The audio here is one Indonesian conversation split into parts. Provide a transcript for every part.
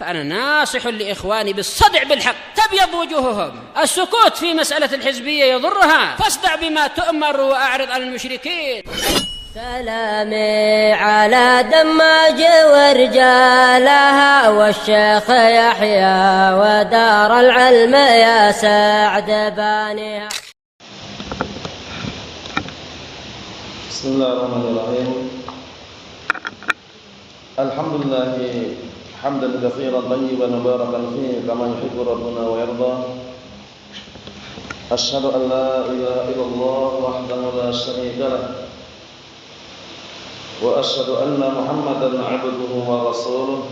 فأنا ناصح لإخواني بالصدع بالحق تبيض وجوههم. السكوت في مسألة الحزبية يضرها، فاصدع بما تؤمر وأعرض عن المشركين. سلامي على دماج ورجالها والشيخ يحيى ودار العلم يا سعد بانيها. بسم الله الرحمن الرحيم. الحمد لله حمدا كثيرا طيبا مباركا فيه كما يحب ربنا ويرضى. أشهد أن لا إله إلا الله وحده لا شريك له وأشهد أن محمدا عبده ورسوله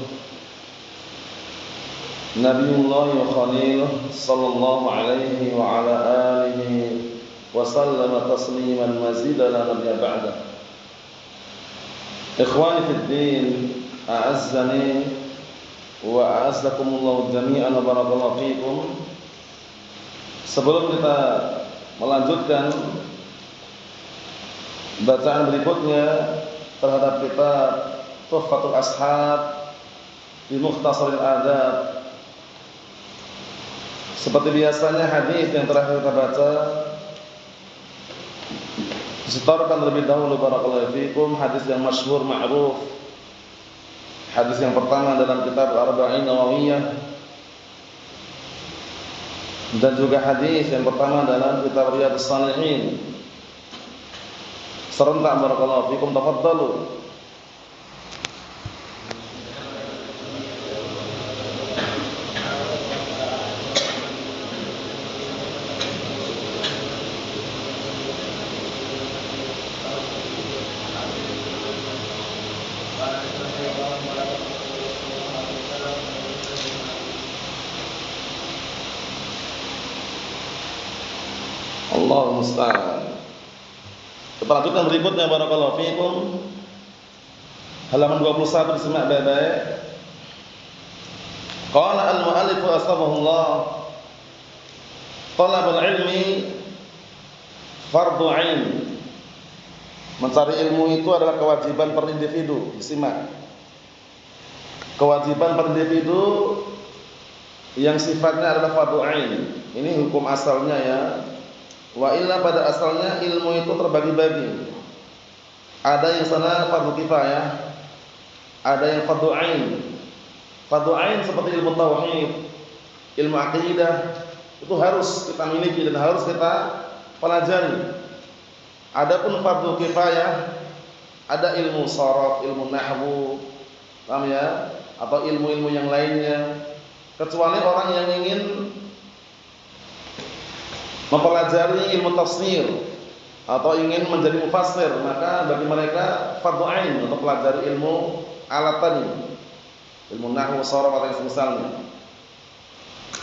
نبي الله وخليله صلى الله عليه وعلى آله وسلم تسليما مزيدا لا نبي بعده. إخواني في الدين أعزني وأعزكم الله جميعا وبarakallahu fikum. Sebelum kita melanjutkan bacaan berikutnya terhadap kitab Tuhfatul Ashab di Mukhtasaril Adab, seperti biasanya hadis yang terakhir kita baca disetorkan terlebih dahulu barakallahu fikum, hadis yang masyhur ma'ruf, hadis yang pertama dalam kitab Arba'in Nawawiyah, dan juga hadis yang pertama dalam kitab Riyadhus Shalihin. Serentak barakallahu fikum, tafadhalu. Allahu musta'an. Kita lanjutkan berikutnya barakallahu fikum. Halaman 21 disimak baik-baik. Qala al-mu'allif asbahullah, talabul ilmi fardhu 'ain. Mencari ilmu itu adalah kewajiban per individu. Disimak. Kewajiban per individu yang sifatnya adalah fardhu 'ain. Ini hukum asalnya ya. Wa illa pada asalnya ilmu itu terbagi-bagi. Ada yang sana fardhu kifayah, ada yang fardhu ain. Fardhu ain seperti ilmu tauhid, ilmu akidah, itu harus kita miliki dan harus kita pelajari. Adapun fardhu kifayah, ada ilmu sharaf, ilmu nahwu, paham ya? Atau ilmu-ilmu yang lainnya. Kecuali orang yang ingin mempelajari ilmu tafsir atau ingin menjadi mufassir, maka bagi mereka fardhu ain untuk pelajari ilmu alat tadi, ilmu nahwu, sharaf atau yang semisalnya.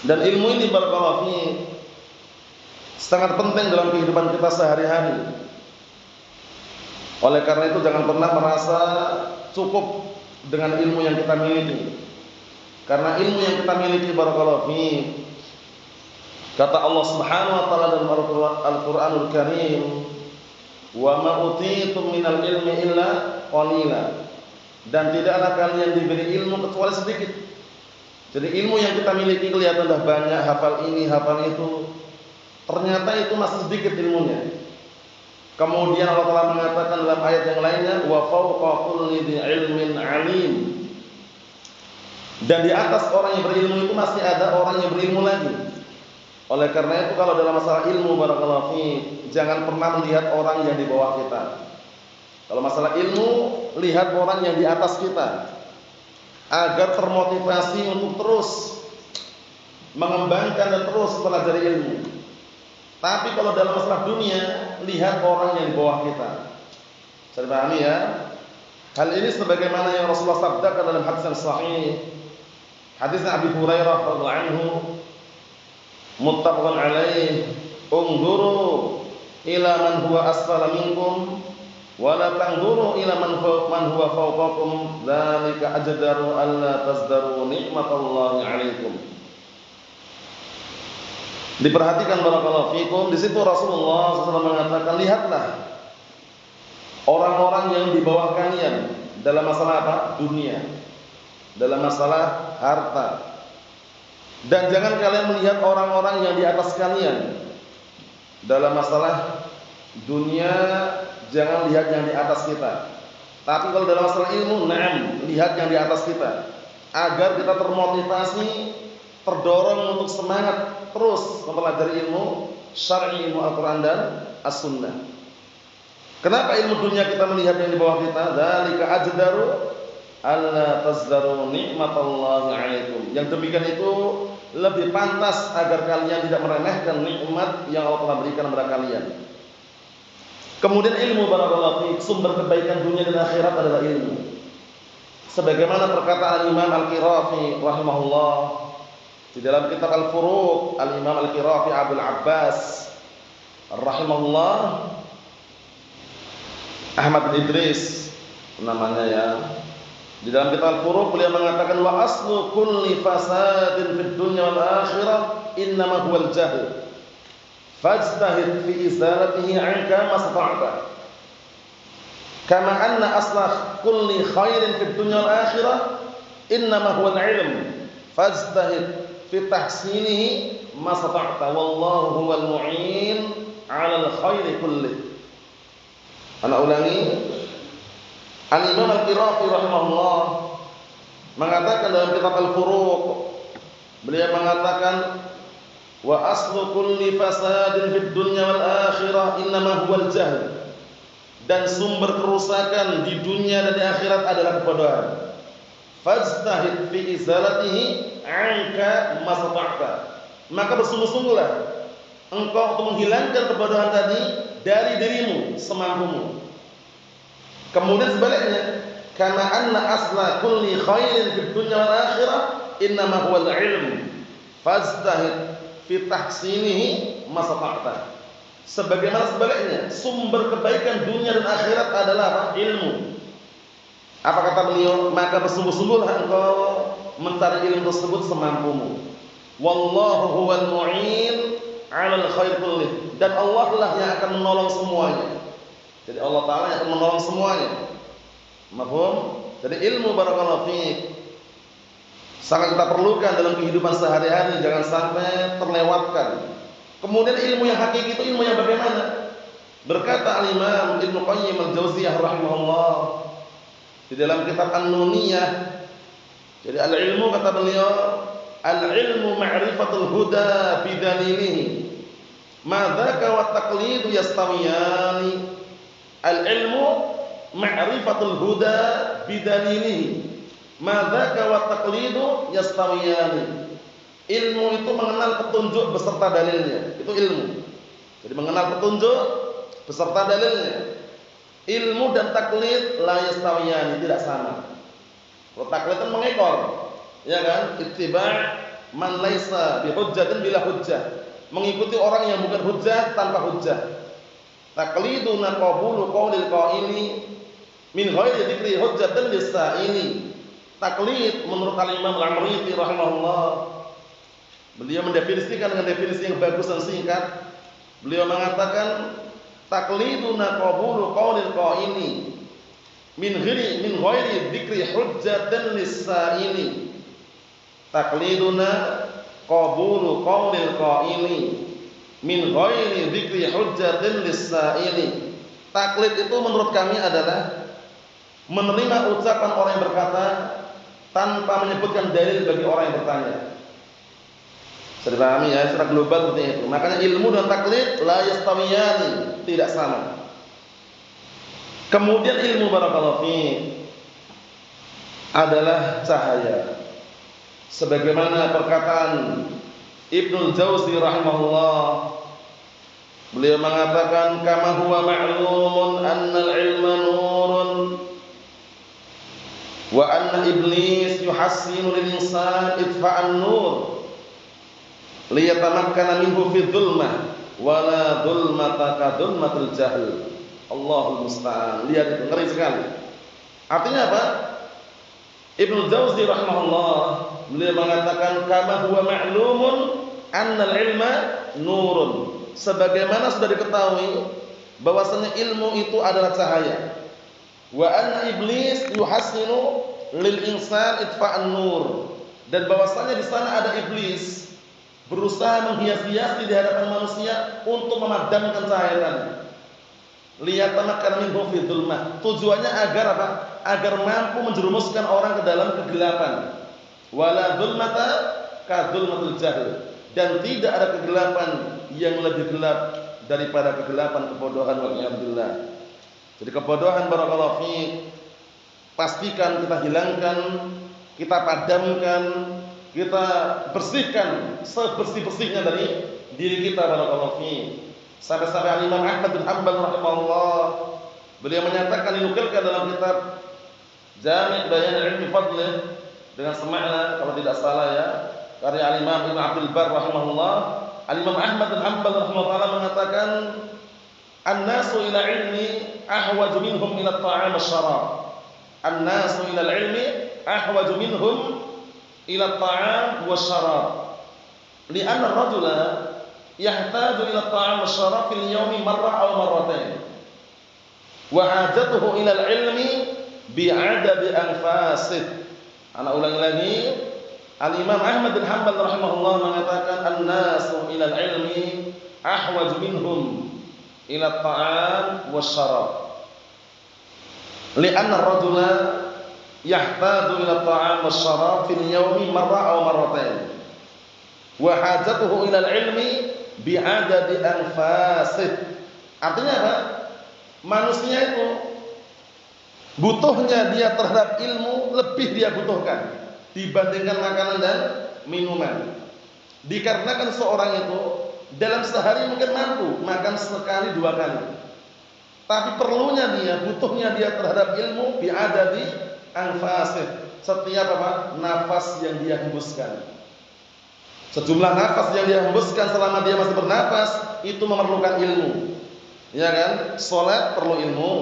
Dan ilmu ini barakallahu fi sangat penting dalam kehidupan kita sehari-hari. Oleh karena itu jangan pernah merasa cukup dengan ilmu yang kita miliki. Karena ilmu yang kita miliki barakallahu fi, kata Allah Subhanahu wa taala dalam Al-Qur'anul Karim, "Wa ma utitum minal ilmi illa qalila." Dan tidaklah kalian diberi ilmu kecuali sedikit. Jadi ilmu yang kita miliki kelihatan dah banyak, hafal ini, hafal itu. Ternyata itu masih sedikit ilmunya. Kemudian Allah Taala mengatakan dalam ayat yang lainnya, "Wa fawqa kulli dzi ilmin 'alim." Dan di atas orang yang berilmu itu masih ada orang yang berilmu lagi. Oleh karena itu kalau dalam masalah ilmu barakallahu fi, jangan pernah melihat orang yang di bawah kita. Kalau masalah ilmu, lihat orang yang di atas kita agar termotivasi untuk terus mengembangkan dan terus mempelajari ilmu. Tapi kalau dalam masalah dunia, lihat orang yang di bawah kita. Bisa dipahami ya? Hal ini sebagaimana yang Rasulullah sabdakan dalam hadis yang sahih. Hadis Abi Hurairah radhiyallahu anhu, muttafaqun alaih, "Unzuru ila man huwa asfala minkum wa la tanzuru ila man huwa fawqakum, dzalika ajdaru alla tazdaru nikmatallahi 'alaikum." Diperhatikan barakallahu fikum, di situ Rasulullah SAW mengatakan, lihatlah orang-orang yang di bawah kalian dalam masalah apa? Dunia. Dalam masalah harta. Dan jangan kalian melihat orang-orang yang di atas kalian dalam masalah dunia, jangan lihat yang di atas kita. Tapi kalau dalam masalah ilmu, na'am, lihat yang di atas kita, agar kita termotivasi, terdorong untuk semangat terus mempelajari ilmu syar'i, ilmu Al-Qur'an dan As-Sunnah. Kenapa ilmu dunia kita melihat yang di bawah kita? Dzalika ajdaru alla tazdaru nikmatallahi 'alaikum. Yang demikian itu lebih pantas agar kalian tidak meremehkan nikmat yang Allah telah berikan kepada kalian. Kemudian ilmu, barakallahu fiik, sumber kebaikan dunia dan akhirat adalah ilmu. Sebagaimana perkataan Imam Al-Qirafi rahimahullah di dalam kitab Al-Furuq, Al-Imam Al-Qirafi Abdul Abbas rahimahullah, Ahmad bin Idris namanya ya. Di dalam kitab Al-Furuq beliau mengatakan wa aslu kulli fasadin fid dunya wal akhirah innama huwal jahl. Fajtahid fi izalatihi 'anka mastata'ta. Kama anna aslah kulli khairin fid dunya wal akhirah innama huwal 'ilm. Fajtahid fi tahsinihi mastata'ta wallahu huwal mu'in 'alal khairi kullih. Ana ulangi. Al-Imam Al-Qirafi rahimahullah mengatakan dalam kitab Al-Furuq, beliau mengatakan wa aslu kulli fasadin fid dunya wal akhirah innama huwal jahl. Dan sumber kerusakan di dunia dan di akhirat adalah kebodohan. Fajtahid fi izalatihi 'anka mastata'ta. Maka bersungguh-sungguhlah engkau untuk menghilangkan kebodohan tadi dari dirimu semampumu. Kemudian sebaliknya, kama anna asla kulli khairin fid dunya wal akhirah innama huwal 'ilm. Fajtahid fi tahsinihi mastata'ta. Sebagaimana sebaliknya, sumber kebaikan dunia dan akhirat adalah apa? Ilmu. Apa kata beliau? Maka bersungguh-sungguhlah engkau mencari ilmu tersebut semampumu. Wallahu huwal mu'in 'alal khair kullih. Dan Allah lah yang akan menolong semuanya. Jadi Allah Ta'ala yang akan menolong semuanya. Mafhum? Jadi ilmu, barakallahu fiik, sangat kita perlukan dalam kehidupan sehari-hari, jangan sampai terlewatkan. Kemudian ilmu yang hakiki itu ilmu yang bagaimana? Berkata Al-Imam Ibnu Qayyim Al-Jauziyah rahimahullah di dalam kitab An-Nuniyah. Jadi al-ilmu, kata beliau, al-ilmu ma'rifatul huda bidalilihi. Madzaka wa taqlidu yastawiyani. Al-ilmu ma'rifatul huda bidalilihi. Madzaka wa taqlidu yastawiyani. Ilmu itu mengenal petunjuk beserta dalilnya. Itu ilmu. Jadi mengenal petunjuk beserta dalilnya. Ilmu dan taklid la yastawiyani, tidak sama. Kalau taklid itu mengekor, ya kan? Ittiba' man laisa bihujjatin bila hujjah. Mengikuti orang yang bukan hujjah tanpa hujjah. Takliduna qabulu qaulil qaili min ghairi dzikri hujjatin lis-sa'ili. Taklid menurut Al-Imam Al-Amriti rahimahullah, beliau mendefinisikan dengan definisi yang bagus dan singkat. Beliau mengatakan takliduna qabulu qaulil qaili min ghairi dzikri hujjatin lis-sa'ili. Takliduna qabulu qaulil qaili min ghairi dzikri hujjatin lis-sa'ili. Taklid itu menurut kami adalah menerima ucapan orang yang berkata tanpa menyebutkan dalil bagi orang yang bertanya. Sudah pahami ya, secara global seperti itu. Makanya ilmu dan taklid la yastawiyani, tidak sama. Kemudian ilmu, barakallahu fiik, adalah cahaya. Sebagaimana perkataan Ibnu Jauzi rahimahullah, beliau mengatakan kama huwa ma'lumun annal ilma nurun wa anna iblis yuhassinu lil insan itfa'an nur liyatamakkana minhu fi dhulmah wa la dhulmata ka dhulmatil jahl. Allahul musta'an. Lihat itu, ngeri sekali. Artinya apa? Ibnu Jauzi rahimahullah, beliau mengatakan kama huwa ma'lumun annal ilma nurun. Sebagaimana sudah diketahui bahwasanya ilmu itu adalah cahaya. Wa anna iblis yuhassinu lil insan itfa'an nur. dan bahwasanya di sana ada iblis berusaha menghias-hiasi di hadapan manusia untuk memadamkan cahayanya. Liyatamakkana minhu fi dzulmah. Tujuannya agar apa? Agar mampu menjerumuskan orang ke dalam kegelapan. Wala dzulmata ka dzulmatil jahl. Dan tidak ada kegelapan yang lebih gelap daripada kegelapan kebodohan, waliyadzubillah. Jadi kebodohan, barakallahu fiik, pastikan kita hilangkan, kita padamkan, kita bersihkan sebersih-bersihnya dari diri kita, barakallahu fiik. Sampai-sampai Imam Ahmad bin Hanbal rahimahullah, beliau menyatakan, dinukilkan dalam kitab Jami' Bayan Ilmi Fadlih dengan semakna kalau tidak salah ya, karya Imam Ibnu Abdul Barr rahimahullah. Imam Ahmad bin Hanbal rahimahullah mengatakan, an-nasu ila ilmi ahwaju minhum ila at-ta'am wasy-syarab. An-nasu ila al-ilmi ahwaju minhum ila at-ta'am wasy-syarab. Li'anna ar-rajula yahtaju ila at-ta'am wasy-syarab fil yawmi marrah aw marratain. Wa hajatuhu ila al-ilmi bi'adadi anfasid. Ana ulangi lagi. Al-Imam Ahmad bin Hanbal rahimahullah mengatakan, an-nasu ila al-ilmi ahwaju minhum ila at-ta'am wasy-syarab. Li'anna ar-rajula yahtaju ila at-ta'am wasy-syarab fil yawmi marrah aw marratain. Wa hajatuhu ila al-ilmi bi'adadi anfasid. Artinya apa? Manusia itu butuhnya dia terhadap ilmu lebih dia butuhkan dibandingkan makanan dan minuman. Dikarenakan seorang itu dalam sehari mungkin mampu makan sekali 2 kali, tapi perlunya dia, butuhnya dia terhadap ilmu bi'adadi anfasid. Setiap apa? Nafas yang dia hembuskan. Sejumlah nafas yang dia hembuskan selama dia masih bernafas itu memerlukan ilmu. Ya kan? Salat perlu ilmu,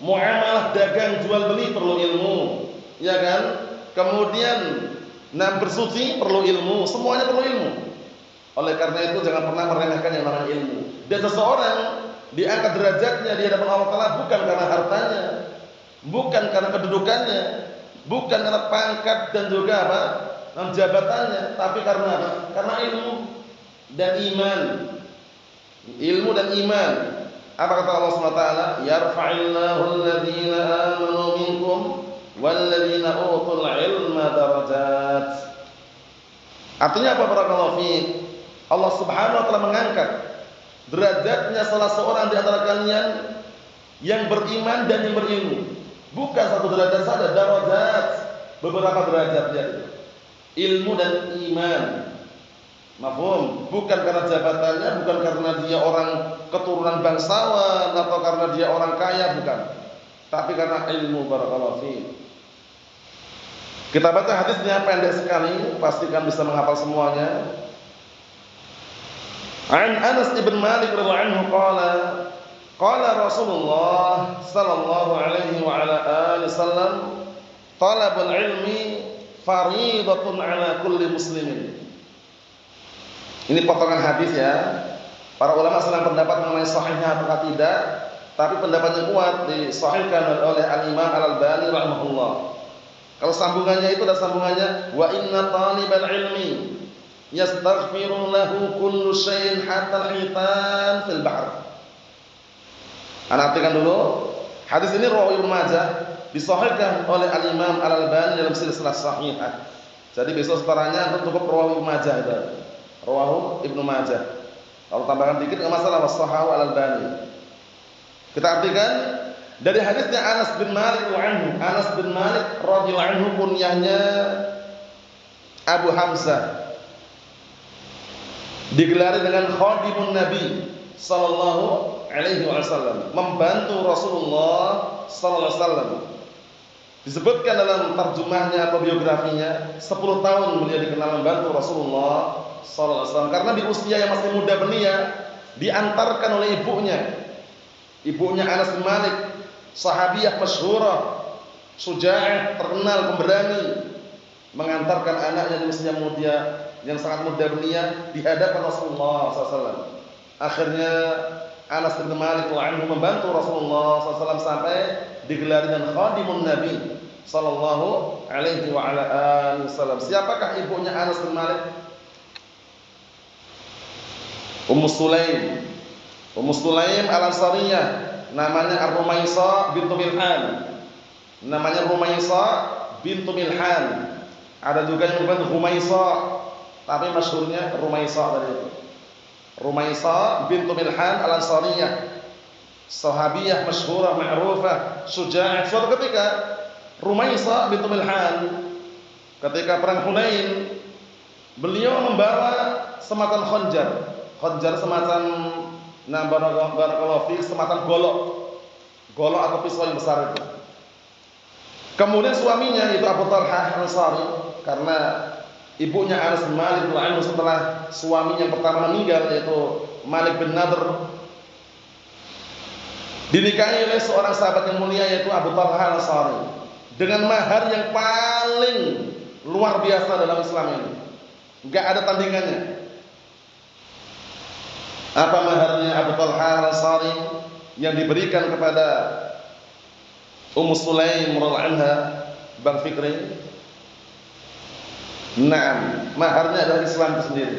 muamalah dagang jual beli perlu ilmu, ya kan? Kemudian bersuci perlu ilmu, semuanya perlu ilmu. Oleh karena itu jangan pernah meremehkan yang namanya ilmu. Dan seseorang diangkat derajatnya di hadapan Allah Taala bukan karena hartanya, bukan karena kedudukannya, bukan karena pangkat dan juga apa? Jabatannya, tapi karena apa? Karena ilmu dan iman. Ilmu dan iman. Apa kata Allah Subhanahu wa taala? Yarfa'illahu alladhina amanu minkum walladzina utul ilma darajat. Artinya apa, barakallahu fiik? Allah Subhanahu wa taala mengangkat derajatnya salah seorang di antara kalian yang beriman dan yang berilmu. Bukan satu derajat saja, darajat, beberapa derajat dia. Ilmu dan iman. Mafhum? Bukan karena jabatannya, bukan karena dia orang keturunan bangsawan atau karena dia orang kaya, bukan. Tapi karena ilmu, barakallahu fiik. Kita baca hadisnya pendek sekali, pastikan bisa menghafal semuanya. An Anas ibn Malik radhiyallahu anhu qala qala Rasulullah sallallahu alaihi wa ala alihi wasallam talabul ilmi fariidatun ala kulli muslimin. Ini potongan hadis ya. Para ulama sedang pendapat mengenai sahihnya atau tidak, tapi pendapatnya kuat disahihkan oleh Al-Imam Al-Albani rahimahullah. Kalau sambungannya itu ada sambungannya, wa inna talibal ilmi yastaghfiru lahu kullu syai'in hatta al-hitan fil bahr. Ana artikan dulu. Hadis ini rawi Ibnu Majah, disahihkan oleh Al-Imam Al-Albani dalam silsilah sahihah. Jadi besok setaranya cukup rawi Ibnu Majah itu. Rawahu Ibnu Majah. Kalau tambahkan dikit enggak masalah, wasahahu Al-Albani. Kita artikan dari hadisnya Anas bin Malik radhiyallahu anhu. Anas bin Malik radhiyallahu anhu kunyahnya Abu Hamzah. Digelari dengan khadimun Nabi sallallahu alaihi wasallam, membantu Rasulullah sallallahu alaihi wasallam. Disebutkan dalam terjemahnya atau biografinya, 10 tahun beliau dikenal membantu Rasulullah sallallahu alaihi wasallam karena di usia yang masih muda belia diantarkan oleh ibunya Anas bin Malik, sahabiyah masyhurah, syuja'ah, terkenal pemberani, mengantarkan anaknya di usia muda yang sangat muda belia di hadapan Rasulullah SAW. Akhirnya Anas bin Malik radhiyallahu anhu membantu Rasulullah SAW sampai digelar dengan khadimun Nabi, sallallahu alaihi wa ala alihi wasallam. Siapakah ibunya Anas bin Malik? Ummu Sulaim. Ummu Sulaim Al-Ansariyah, namanya Ar-Rumaisa bintu Milhan. Namanya Rumaisa bintu Milhan. Ada juga yang menyebut Rumaisa, tapi masyhurnya Rumaisa tadi itu. Rumaisa bintu Milhan Al-Ansariyah, sahabiyah masyhurah ma'rufah, syuja'ah. Suatu ketika Rumaisa bintu Milhan ketika perang Hunain, beliau membawa semacam khanjar. Khanjar semacam barakallahu fi, semacam golok. Golok atau pisau yang besar itu. Kemudian suaminya itu Abu Talhah Al-Ansari, karena ibunya Anas bin Malik radhiyallahu anhu setelah suaminya yang pertama meninggal, yaitu Malik bin Nadr, dinikahi oleh seorang sahabat yang mulia yaitu Abu Talhah Al-Ansari dengan mahar yang paling luar biasa dalam Islam ini. Enggak ada tandingannya. Apa maharnya Abu Talhah Al-Ansari yang diberikan kepada Ummu Sulaim radhiyallahu anha, Bang Fikri? Naam, maharnya adalah Islam itu sendiri.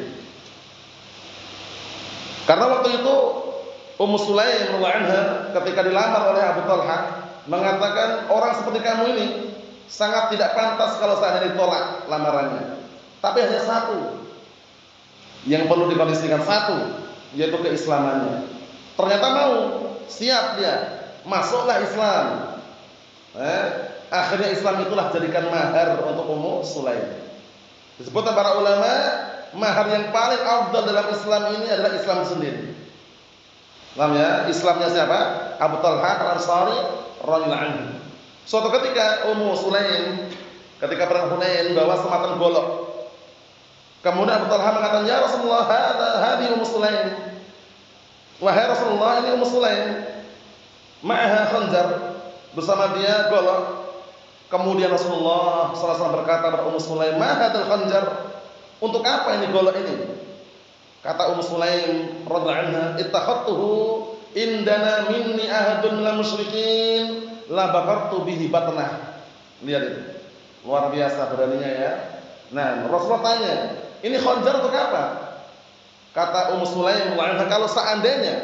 Karena waktu itu Ummu Sulaim radhiyallahu anha ketika dilamar oleh Abu Talhah mengatakan, orang seperti kamu ini sangat tidak pantas kalau seandainya ditolak lamarannya. Tapi hanya satu yang perlu dikondisikan, satu, yaitu keislamannya. Ternyata mau, siap dia, masuklah Islam. Akhirnya Islam itulah jadikan mahar untuk Ummu Sulaim. Disebutkan para ulama, mahar yang paling afdal dalam Islam ini adalah Islam sendiri. Paham ya? Islamnya siapa? Abu Talhah Al-Ansari radhiyallahu anhu. Suatu ketika Ummu Sulaim ketika perang Hunain bawa semacam golok. Kemudian Abu Talhah mengatakan, "Ya Rasulullah, hadi Ummu Sulaim." Wahai Rasulullah, ini Ummu Sulaim. Ma'aha khanjar, bersama dia golok. Kemudian Rasulullah SAW berkata kepada Ummu Sulaim, "Ma hadzal khanjar?" Untuk apa ini golok ini? Kata Ummu Sulaim radhiyallahu anha, "Ittakhadtuhu indana minni ahadun la musyrikin la bakartu bihi batnah." Lihat itu. Luar biasa beraninya ya. Nah, Rasulullah tanya, "Ini khanjar untuk apa?" Kata Ummu Sulaim radhiyallahu anha, "Kalau seandainya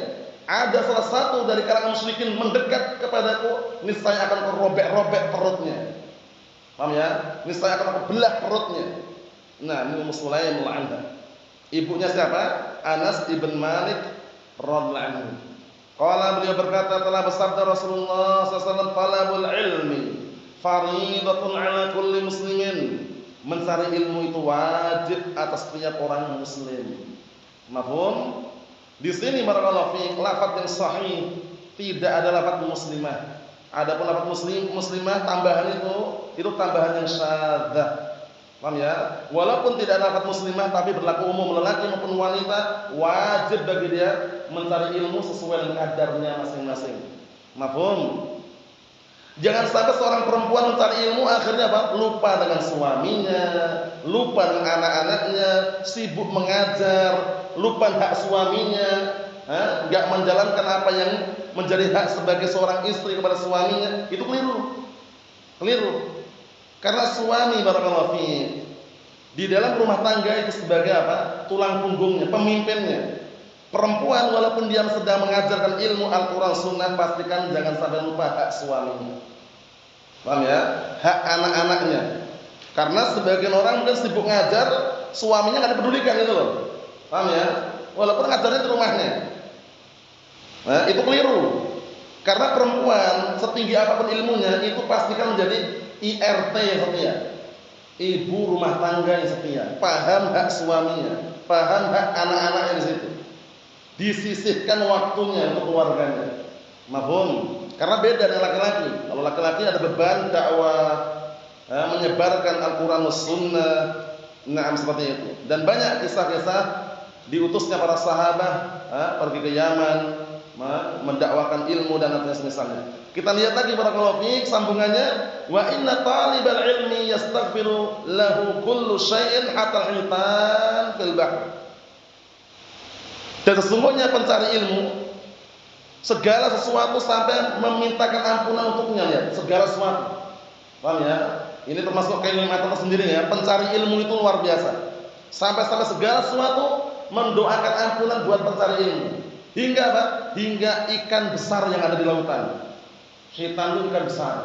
ada salah satu dari kalangan musyrikin mendekat kepadaku, niscaya akan robek-robek perutnya." Paham ya? Niscaya akan aku belah perutnya. Nah, ini Ummu Sulaim radhiyallahu anha. Ibunya siapa? Anas ibn Malik radhiyallahu anhu. Qala, beliau berkata, telah bersabda Rasulullah SAW, "Talabul ilmi fariidatun 'ala kulli muslimin." Mencari ilmu itu wajib atas setiap orang muslim. Mafhum? Di sini barakallahu fiik, lafaz yang sahih tidak ada lafaz muslimah. Adapun lafaz muslimah tambahan itu tambahan yang syadzah. Paham ya? Walaupun tidak ada lafaz muslimah tapi berlaku umum, lelaki maupun wanita wajib bagi dia mencari ilmu sesuai dengan kadarnya masing-masing. Mafhum? Jangan sampai seorang perempuan mencari ilmu akhirnya apa? Lupa dengan suaminya, lupa dengan anak-anaknya, sibuk mengajar, lupa hak suaminya, enggak menjalankan apa yang menjadi hak sebagai seorang istri kepada suaminya. Itu keliru. Keliru. Karena suami barakallahu fiik di dalam rumah tangga itu sebagai apa? Tulang punggungnya, pemimpinnya. Perempuan walaupun dia sedang mengajarkan ilmu Al-Quran Sunnah, pastikan jangan sampai lupa hak suaminya. Paham ya? Hak anak-anaknya. Karena sebagian orang mungkin sibuk ngajar, suaminya nggak dipedulikan gitu loh. Paham ya? Walaupun ngajarnya di rumahnya. Nah, itu keliru. Karena perempuan setinggi apapun ilmunya itu pastikan menjadi IRT yang setia. Ibu rumah tangga yang setia. Paham hak suaminya, paham hak anak-anaknya di situ. Disisihkan waktunya untuk keluarganya. Mafhum? Karena beda dengan laki-laki. Kalau laki-laki ada beban dakwah, menyebarkan Al-Quran was Sunnah, seperti itu. Dan banyak kisah-kisah diutusnya para sahabat pergi ke Yaman, mendakwakan ilmu dan apa semisalnya. Kita lihat lagi barakallahu fiik sambungannya, wa inna talibal ilmi yastaghfiru lahu kullu syai'in hatta al-hitan fil bahr. Dan sesungguhnya pencari ilmu segala sesuatu sampai memintakan ampunan untuknya, lihat, segala sesuatu. Paham ya? Ini termasuk kenikmatan tersendiri ya. Pencari ilmu itu luar biasa. Sampai-sampai segala sesuatu mendoakan ampunan buat pencari ilmu. Hingga apa? Hingga ikan besar yang ada di lautan. Hitan itu ikan besar.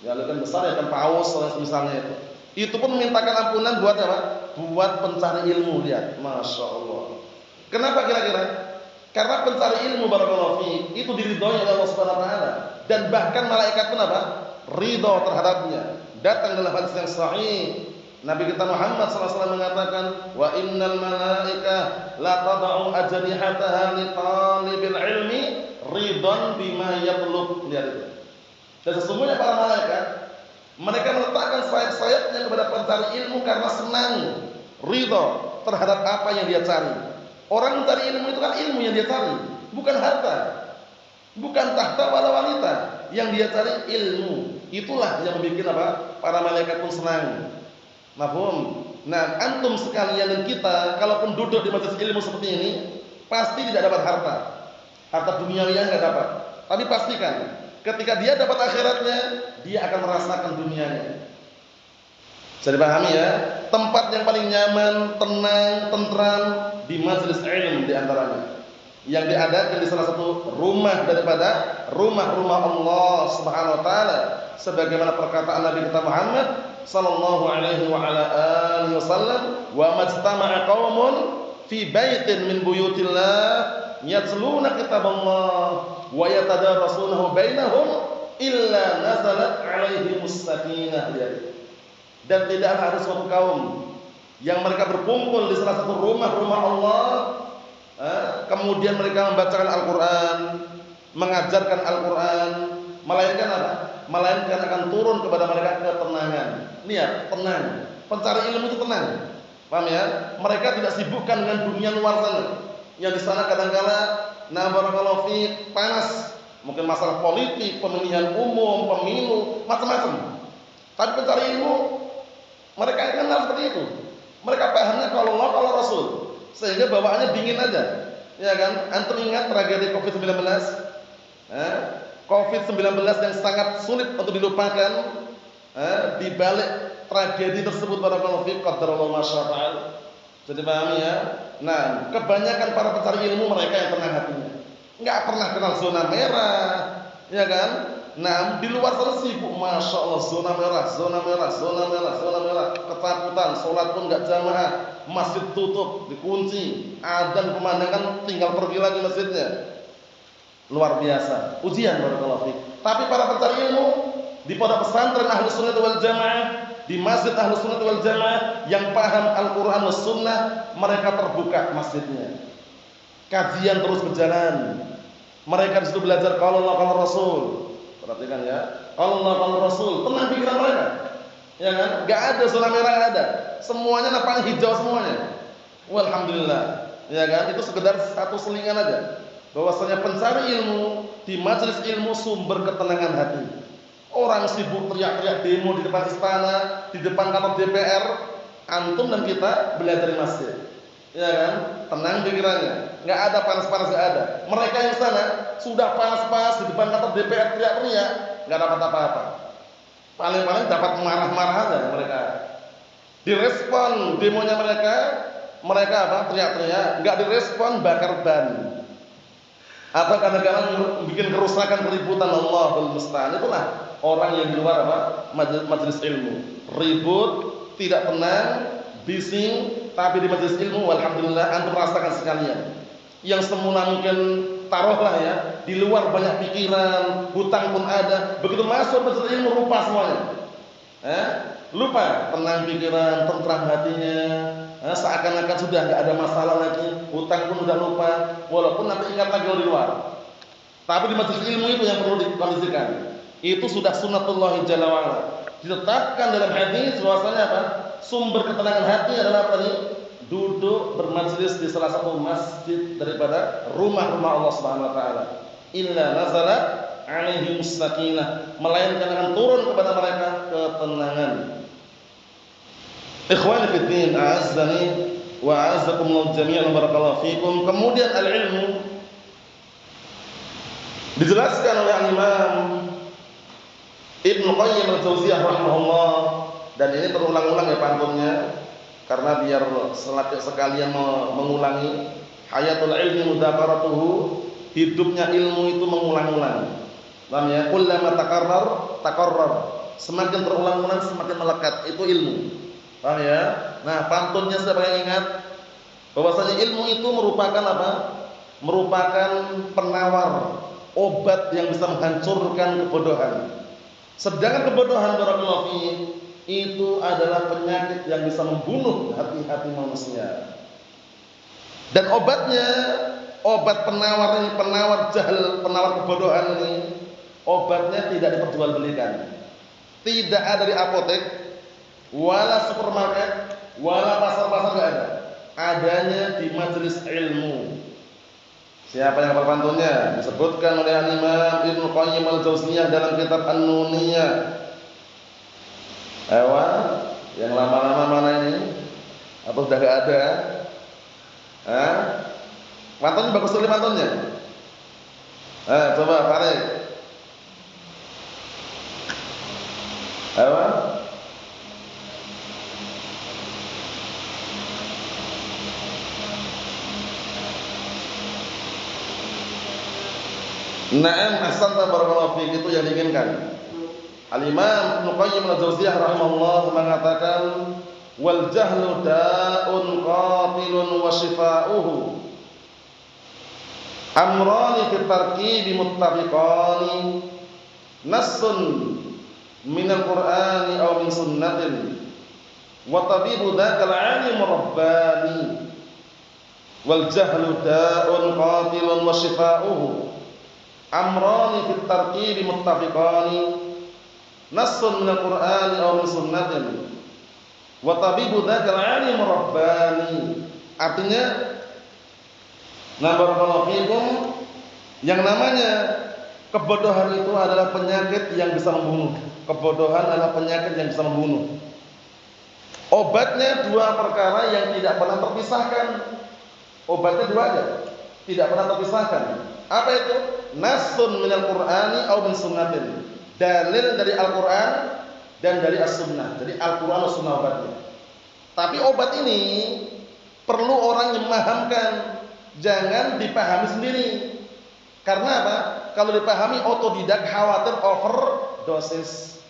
Ya, ikan besar ya, ikan paus misalnya itu. Itu pun memintakan ampunan buat apa? Buat pencari ilmu. Lihat, masya Allah. Kenapa kira-kira? Karena pencari ilmu barakallahu fi itu diridhoi oleh Allah Subhanahu wa taala, dan bahkan malaikat pun apa? Ridho terhadapnya. Datang dalam hadis yang sahih, Nabi kita Muhammad SAW mengatakan, wa innal malaika la tad'u ajnihataha li talibil ilmi ridhan bima yatlub. Lihat itu. Dan sesungguhnya para malaikat, mereka meletakkan sayap-sayapnya kepada pencari ilmu karena senang, ridho terhadap apa yang dia cari. Orang mencari ilmu itu kan ilmu yang dia cari, bukan harta, bukan tahta wala wanita. Yang dia cari ilmu. Itulah yang membuat apa? Para malaikat pun senang. Mafhum? Nah, antum sekalian dan kita, kalaupun duduk di majelis ilmu seperti ini, pasti tidak dapat harta. Harta duniawi yang nggak dapat. Tapi pastikan, ketika dia dapat akhiratnya, dia akan merasakan dunianya. Bisa dipahami ya? Tempat yang paling nyaman, tenang, tentram di majelis ilmu di antaranya. Yang diadakan di salah satu rumah daripada rumah-rumah Allah Subhanahu wa taala, sebagaimana perkataan Nabi kita Muhammad sallallahu alaihi wa ala alihi wasallam, wa majtama'a qaumun fi baitin min buyutillah yatluna kitaballah wa yatadarasunahu bainahum illa nazalat alaihimus sakinah. Dan tidak ada suatu kaum yang mereka berkumpul di salah satu rumah-rumah Allah, kemudian mereka membacakan Al-Quran, mengajarkan Al-Quran, melainkan apa? Melainkan akan turun kepada mereka ketenangan. Lihat, tenang. Pencari ilmu itu tenang. Paham ya? Mereka tidak sibukkan dengan dunia luar sana. Yang di sana kadang-kala barakallahu fi panas. Mungkin masalah politik, pemilihan umum, pemilu, macam-macam. Tapi pencari ilmu, mereka kenal seperti itu. Mereka pahamnya kalau Allah, kalau Rasul. Sehingga bawaannya dingin aja. Ya kan? Antum ingat tragedi Covid-19? Covid-19 yang sangat sulit untuk dilupakan. Di balik tragedi tersebut barakallahu fiik qadarullah masyaallah. Jadi pahami ya? Nah, kebanyakan para pencari ilmu mereka yang tenang hatinya. Enggak pernah kenal zona merah, ya kan? Nah, di luar sana sibuk, masya Allah, zona merah, zona merah, zona merah, zona merah, ketakutan, sholat pun nggak jamaah, masjid tutup, dikunci, adzan pemandangan, tinggal pergi lagi masjidnya. Luar biasa, ujian barakallahu fiik. Tapi para pencari ilmu di pondok pesantren Ahlus Sunnah wal Jamaah, di masjid Ahlus Sunnah wal Jamaah yang paham Al-Quran was Sunnah, mereka terbuka masjidnya. Kajian terus berjalan. Mereka disitu belajar kalau Allah, kalau Rasul. Perhatikan ya, Allah Rasul, tenang pikiran mereka, ya kan? Gak ada zona merah, gak ada, semuanya nampaknya hijau semuanya. Walhamdulillah, ya kan? Itu sekedar satu selingan aja, bahwasanya pencari ilmu di majelis ilmu sumber ketenangan hati. Orang sibuk teriak-teriak demo di depan istana, di depan kantor DPR, antum dan kita belajar di masjid, ya kan? Tenang pikirannya, nggak ada panas-panas, nggak ada. Mereka yang sana sudah panas-panas di depan kantor DPR teriak-teriak, nggak dapat apa-apa. Paling-paling dapat marah-marah aja mereka. Direspon demonya mereka apa? Teriak-teriak, nggak direspon bakar ban. Atau kadang-kadang bikin kerusakan, keributan. Allahul musta'an. Itulah orang yang di luar apa? Majelis ilmu, ribut, tidak tenang, bising. Tapi di majelis ilmu, alhamdulillah, antum merasakan sekalian. Yang semula mungkin taruhlah ya, di luar banyak pikiran, hutang pun ada. Begitu masuk majelis ilmu lupa semuanya. Lupa, tenang pikiran, tentram hatinya. Seakan-akan sudah nggak ada masalah lagi, hutang pun sudah lupa. Walaupun nanti ingat lagi di luar. Tapi di majelis ilmu itu yang perlu dikondisikan. Itu sudah sunnatullah jalla wa ala. Ditetapkan dalam hadis bahwasanya apa? Sumber ketenangan hati adalah apa nih? Duduk bermajlis di salah satu masjid daripada rumah-rumah Allah Subhanahu wa taala. Illa nazala alaihi sakinah, melainkan akan turun kepada mereka ketenangan. Ikhwani fid din, a'azzani wa a'azzakumullah jami'an, barakallahu fikum. Kemudian al-ilmu dijelaskan oleh Imam Ibnu Qayyim al-Jauziyah rahimahullah, dan ini terulang-ulang ya pantunnya karena biar sekalian mengulangi. Hayatul ilmi mudzakaratuhu, hidupnya ilmu itu mengulang-ulang. Paham ya? Kullama takarrar. Semakin terulang-ulang semakin melekat, itu ilmu. Paham ya? Nah, pantunnya siapa yang ingat? Bahwasanya ilmu itu merupakan apa? Merupakan penawar, obat yang bisa menghancurkan kebodohan. Sedangkan kebodohan barakallahu fiik itu adalah penyakit yang bisa membunuh hati-hati manusia. Dan obatnya, obat penawar ini, penawar jahil, penawar kebodohan ini, obatnya tidak diperjualbelikan. Tidak ada di apotek, wala supermarket, wala pasar-pasar, enggak ada. Adanya di majelis ilmu. Siapa yang hafal pantunnya? Disebutkan oleh Imam Ibnu Qayyim al-Jauziyah dalam kitab An-Nuniyah. Yang lama-lama mana ini? Atau sudah enggak ada? Pantunnya bagus sekali pantunnya. Coba tarik. Naam, ahsanta barakallahu fiik, itu yang diinginkan. Al-Imam Ibnu Qayyim al-Jauziyah rahimahullah mengatakan wal jahlu da'un qatilun wa shifa'uhu amrani fi tarkibi muttafiqani nassun minal qur'ani aw min sunnatin wa tabibu dzakal 'alim rabbani. Wal jahlu da'un qatilun wa shifa'uhu amrani fi tarkibi muttafiqani nassun minal qur'ani aw min sunnatin wa tabibu dzakal 'alim rabbani. Artinya, nah barakallahu fikum, yang namanya kebodohan itu adalah penyakit yang bisa membunuh. Kebodohan adalah penyakit yang bisa membunuh. Obatnya dua perkara yang tidak pernah terpisahkan. Obatnya dua aja, tidak pernah terpisahkan. Apa itu? Nassun minal qur'ani aw min sunnatin. Dalil dari Al-Qur'an dan dari As-Sunnah. Jadi Al-Quran dan Sunnah obatnya. Tapi obat ini perlu orang yang memahamkan, jangan dipahami sendiri. Karena apa? Kalau dipahami otodidak, khawatir overdosis.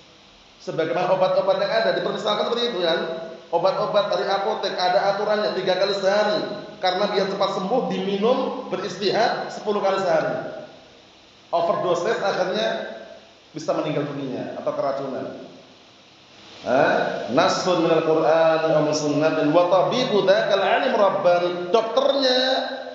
Sebagaimana obat-obat yang ada dipermisalkan seperti itu kan. Obat-obat dari apotek ada aturannya 3 kali sehari. Karena biar cepat sembuh diminum beristihad 10 kali sehari. Overdosis akhirnya bisa meninggal dunia atau keracunan. Nassun minal qur'ani wa min sunnatin wa tabibu dzakal 'alim rabbani.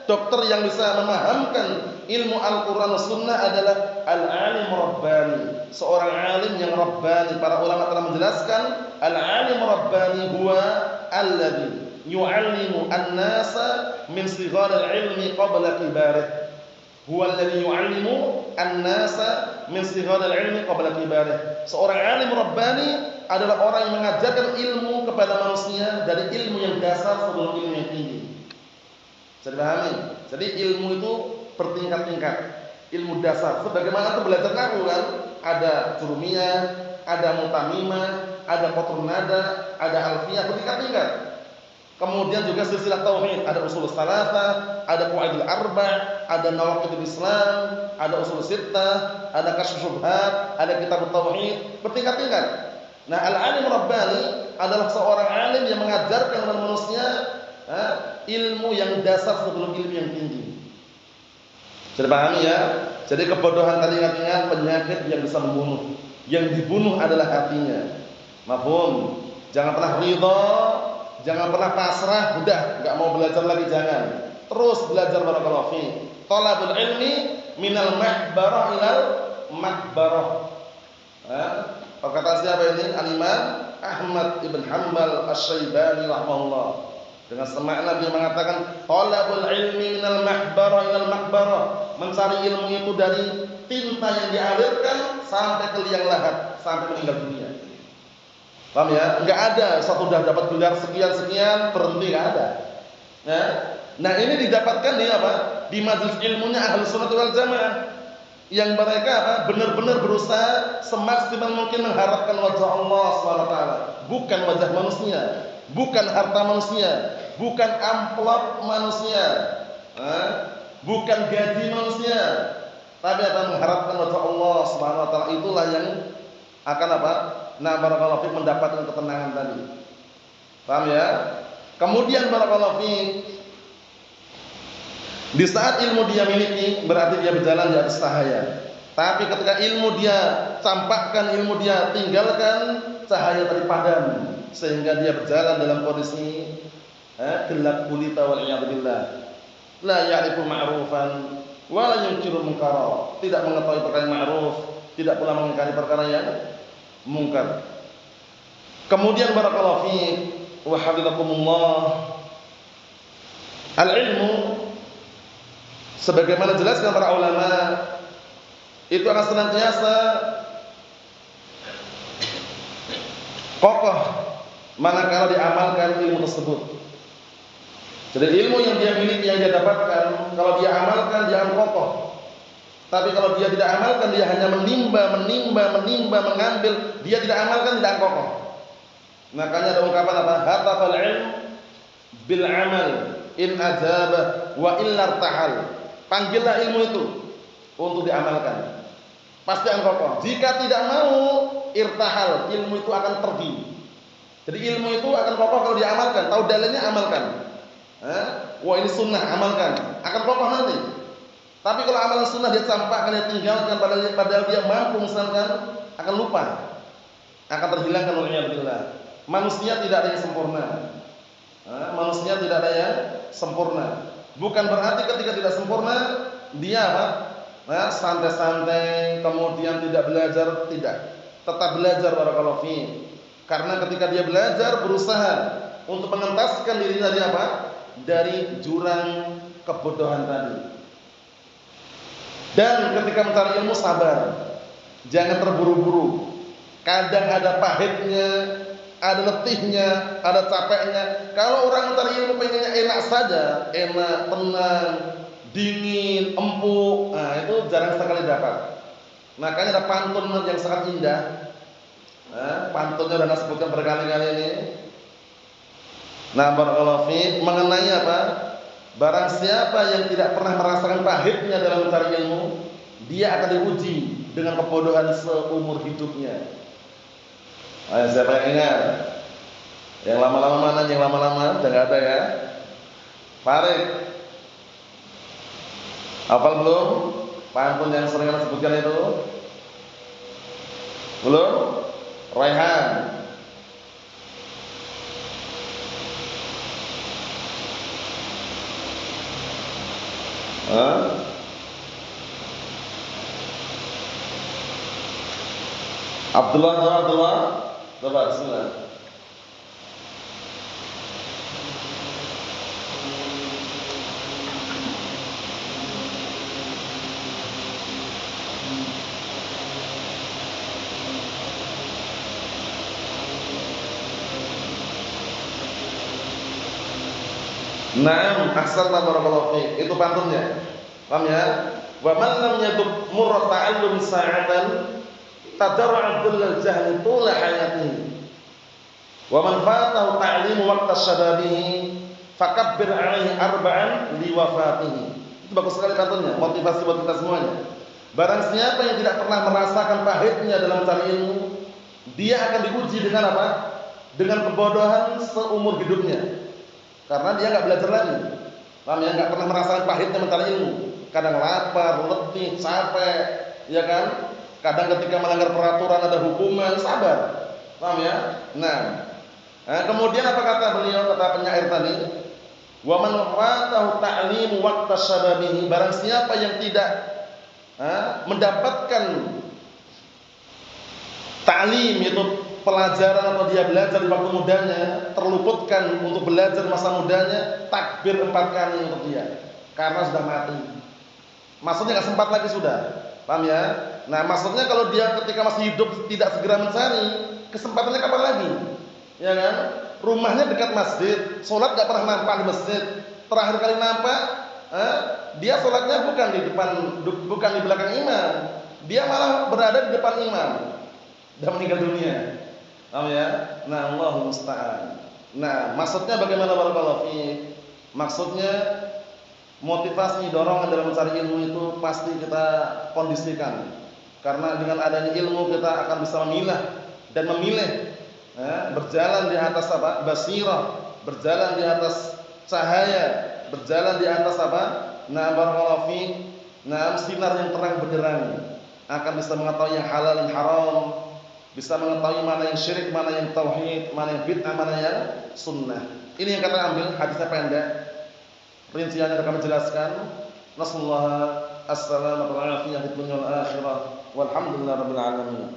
Dokter yang bisa memahamkan ilmu Al-Qur'an dan Sunnah adalah al-'alim rabbani, seorang alim yang rabbani. Para ulama telah menjelaskan al-'alim rabbani huwa alladhi yu'allimu an-nasa min sigharil 'ilmi qabla kibarih. Huwa alladhi yu'allimu an-nasa min sigharil 'ilmi qabla kibarih. Seorang alim rabbani adalah orang yang mengajarkan ilmu kepada manusia dari ilmu yang dasar sebelum ilmu yang tinggi. Bisa dipahami? Jadi ilmu itu bertingkat-tingkat. Ilmu dasar, sebagaimana itu belajar nahwu kan, ada jurumiyah, ada mutamimah, ada qatrun nada, ada alfiyah, bertingkat-tingkat. Kemudian juga silsilah tauhid, ada usul salasah, ada qawaidul arba', ada nawaqidul Islam, ada usul sittah, ada kasyf syubhat, ada kitab tauhid, bertingkat-tingkat. Nah, al-alim rabbani adalah seorang alim yang mengajarkan kepada manusia ilmu yang dasar sebelum ilmu yang tinggi. Bisa dipahami ya? Jadi kebodohan tadi ingat-ingat penyakit yang bisa membunuh. Yang dibunuh adalah hatinya. Mafhum? Jangan pernah ridha, jangan pernah pasrah, udah enggak mau belajar lagi, jangan. Terus belajar barakallahu fi. Talabul ilmi minal mahbarah ilal makbarah. Perkataan siapa ini? Al-Imam Ahmad ibn Hanbal Asy-Syaibani rahimahullah. Dengan semakna dia mengatakan talabul ilmi minal mahbarah ilal makbarah, mencari ilmu itu dari tinta yang dialirkan sampai ke liang lahat, sampai meninggal dunia. Paham ya? Enggak ada satu sudah dapat gelar sekian-sekian berhenti, enggak ada. Nah, ini didapatkan di apa? Di majelis ilmunya Ahlus Sunnah wal Jamaah. yang mereka benar-benar berusaha semaksimal mungkin mengharapkan wajah Allah SWT, bukan wajah manusia, bukan harta manusia, bukan amplop manusia, bukan gaji manusia, tapi akan mengharapkan wajah Allah SWT. Itulah yang akan barakallahu fiik mendapatkan ketenangan tadi. Paham ya? Kemudian barakallahu fiik, di saat ilmu dia miliki berarti dia berjalan di atas cahaya. Tapi ketika ilmu dia campakkan, ilmu dia tinggalkan, cahaya tadi padam, sehingga dia berjalan dalam kondisi gelap gulita wal iyad billah. La ya'rifu ma'rufan wa la yunkiru munkara. Tidak mengetahui perkara yang ma'ruf, tidak pula mengingkari perkara yang mungkar. Kemudian barakallahu fiik wa hafizakumullah, al-ilmu sebagaimana jelaskan para ulama itu akan senantiasa kokoh manakala diamalkan ilmu tersebut. Jadi ilmu yang dia miliki, yang dia dapatkan, kalau dia amalkan dia akan kokoh. Tapi kalau dia tidak amalkan, dia hanya menimba, mengambil, dia tidak amalkan, tidak akan kokoh. Makanya ada ungkapan hatafal ilm bil amal in ajaba wa illa ta'al. Panggillah ilmu itu untuk diamalkan, pasti akan kokoh. Jika tidak mau, irtahal, ilmu itu akan pergi. Jadi ilmu itu akan kokoh kalau diamalkan. Tahu dalilnya, amalkan. Wah ini sunnah, amalkan, akan kokoh nanti. Tapi kalau amalan sunnah dia campakkan, dia tinggalkan, padahal dia mampu misalkan, akan lupa, akan terhilangkan waliyadzubillah. Manusia tidak ada yang sempurna. Manusia tidak ada yang sempurna. Bukan berarti ketika tidak sempurna dia santai-santai kemudian tidak belajar, tidak. Tetap belajar barakallahu fiik. Karena ketika dia belajar, berusaha untuk mengentaskan dirinya dari dari jurang kebodohan tadi. Dan ketika mencari ilmu, sabar, jangan terburu-buru. Kadang ada pahitnya, ada letihnya, ada capeknya. Kalau orang mencari ilmu pengennya enak saja, enak, tenang, dingin, empuk, itu jarang sekali dapat. Makanya ada pantun yang sangat indah. Pantunnya sudah disebutkan berkali-kali ini. Barakallahu fiik, mengenai barang siapa yang tidak pernah merasakan pahitnya dalam mencari ilmu, dia akan diuji dengan kebodohan seumur hidupnya. Ayo, siapa yang ingat? Yang lama-lama mana? Yang lama-lama udah nggak ada ya. Farid, hafal belum? Pantun yang sering kita sebutkan itu? Belum? Raihan. Abdullah, coba bismillah. Naam, ahsanta barakallahu fiik. Itu pantunnya. Paham ya? Wa man lam yaduk murra ta'allum sa'atan tadarra abdul jahli tula hayatihi. Wa man fatahu ta'limu waqta syababihi fakabbir 'alaihi arba'an li wafatihi. Itu bagus sekali pantunnya, motivasi buat kita semuanya. Barang siapa yang tidak pernah merasakan pahitnya dalam mencari ilmu, dia akan diuji dengan Dengan kebodohan seumur hidupnya. Karena dia nggak belajar lagi. Paham ya? Nggak pernah merasakan pahitnya mencari ilmu. Kadang lapar, letih, capek, ya kan? Kadang ketika melanggar peraturan ada hukuman, sabar. Paham ya? Nah, kemudian apa kata beliau, kata penyair tadi? Wa man fatahu ta'limu waqta syababihi, barang siapa yang tidak mendapatkan ta'lim, yaitu pelajaran atau dia belajar di waktu mudanya, terluputkan untuk belajar masa mudanya, takbir 4 kali untuk dia karena sudah mati. Maksudnya nggak sempat lagi sudah. Paham ya? Nah, maksudnya kalau dia ketika masih hidup tidak segera mencari, kesempatannya kapan lagi? Ya kan? Rumahnya dekat masjid, sholat nggak pernah nampak di masjid. Terakhir kali nampak dia sholatnya bukan di belakang imam, dia malah berada di depan imam dan meninggal dunia. Paham ya? Nah, Allahu musta'an. Nah, maksudnya bagaimana barakallahu fiik? Maksudnya motivasi, dorongan dalam mencari ilmu itu pasti kita kondisikan. Karena dengan adanya ilmu kita akan bisa memilah dan memilih, berjalan di atas apa? Basirah, berjalan di atas cahaya, berjalan di atas apa? Nah, barakallahu fiik. Nah, sinar yang terang benderang, akan bisa mengetahui yang halal dan haram, bisa mengetahui mana yang syirik, mana yang tauhid, mana yang bid'ah, mana yang sunnah. Ini yang kita ambil, hadisnya pendek, rinciannya akan menjelaskan. Nasallahu as-salamata wal afiyah fid dunya wal akhirah. Walhamdulillahirabbil alamin.